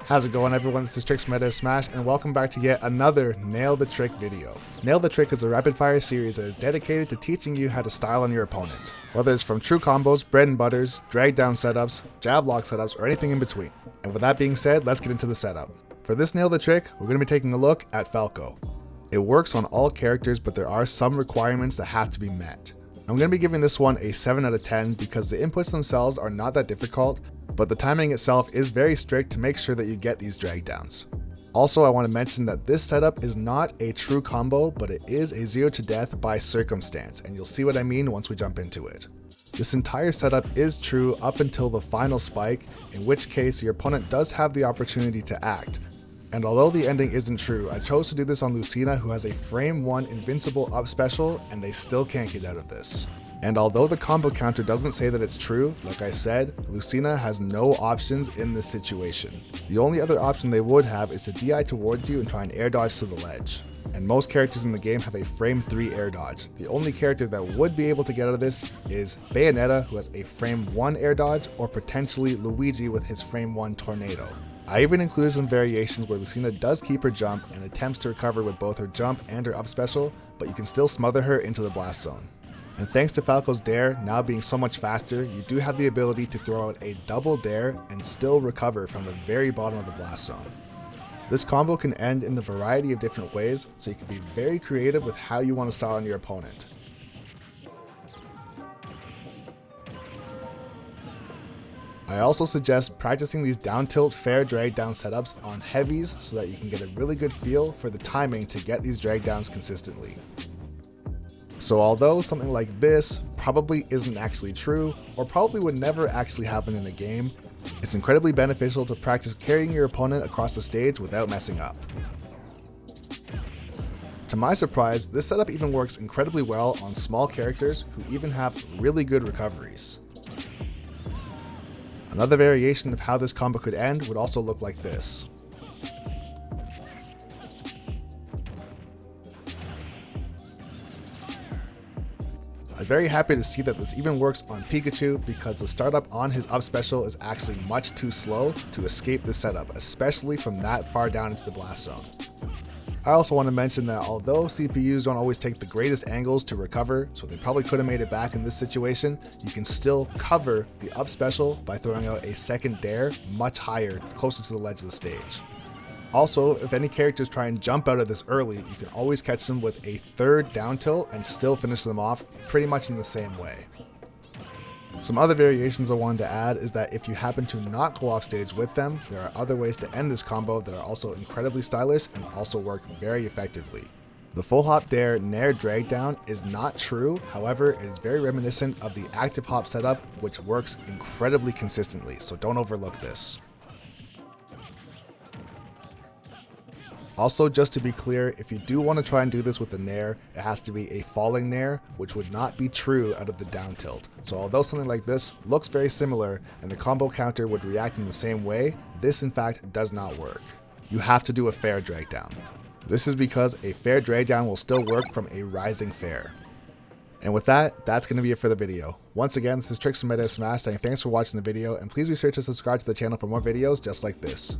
How's it going, everyone? This is Trixx Meta Smash, and welcome back to yet another Nail the Trick video. Nail the Trick is a rapid fire series that is dedicated to teaching you how to style on your opponent, whether it's from true combos, bread and butters, drag down setups, jab lock setups, or anything in between. And with that being said, let's get into the setup. For this Nail the Trick, we're going to be taking a look at Falco. It works on all characters, but there are some requirements that have to be met. I'm going to be giving this one a 7 out of 10 because the inputs themselves are not that difficult, but the timing itself is very strict to make sure that you get these drag downs. Also, I want to mention that this setup is not a true combo, but it is a 0 to death by circumstance, and you'll see what I mean once we jump into it. This entire setup is true up until the final spike, in which case your opponent does have the opportunity to act. And although the ending isn't true, I chose to do this on Lucina, who has a frame 1 invincible up special, and they still can't get out of this. And although the combo counter doesn't say that it's true, like I said, Lucina has no options in this situation. The only other option they would have is to DI towards you and try and air dodge to the ledge. And most characters in the game have a frame 3 air dodge. The only character that would be able to get out of this is Bayonetta, who has a frame 1 air dodge, or potentially Luigi with his frame 1 tornado. I even included some variations where Lucina does keep her jump and attempts to recover with both her jump and her up special, but you can still smother her into the blast zone. And thanks to Falco's dare now being so much faster, you do have the ability to throw out a double dare and still recover from the very bottom of the blast zone. This combo can end in a variety of different ways, so you can be very creative with how you want to style on your opponent. I also suggest practicing these down tilt fair drag down setups on heavies so that you can get a really good feel for the timing to get these drag downs consistently. So although something like this probably isn't actually true, or probably would never actually happen in a game, it's incredibly beneficial to practice carrying your opponent across the stage without messing up. To my surprise, this setup even works incredibly well on small characters who even have really good recoveries. Another variation of how this combo could end would also look like this. I was very happy to see that this even works on Pikachu because the startup on his up special is actually much too slow to escape this setup, especially from that far down into the blast zone. I also want to mention that although CPUs don't always take the greatest angles to recover, so they probably could have made it back in this situation, you can still cover the up special by throwing out a second dare much higher, closer to the ledge of the stage. Also, if any characters try and jump out of this early, you can always catch them with a third down tilt and still finish them off pretty much in the same way. Some other variations I wanted to add is that if you happen to not go off stage with them, there are other ways to end this combo that are also incredibly stylish and also work very effectively. The full hop dare nair drag down is not true, however it is very reminiscent of the active hop setup, which works incredibly consistently, so don't overlook this. Also, just to be clear, if you do want to try and do this with the nair, it has to be a falling nair, which would not be true out of the down tilt. So although something like this looks very similar and the combo counter would react in the same way, this in fact does not work. You have to do a fair drag down. This is because a fair drag down will still work from a rising fair. And with that, that's going to be it for the video. Once again, this is Trixx from Meta Smash saying thanks for watching the video, and please be sure to subscribe to the channel for more videos just like this.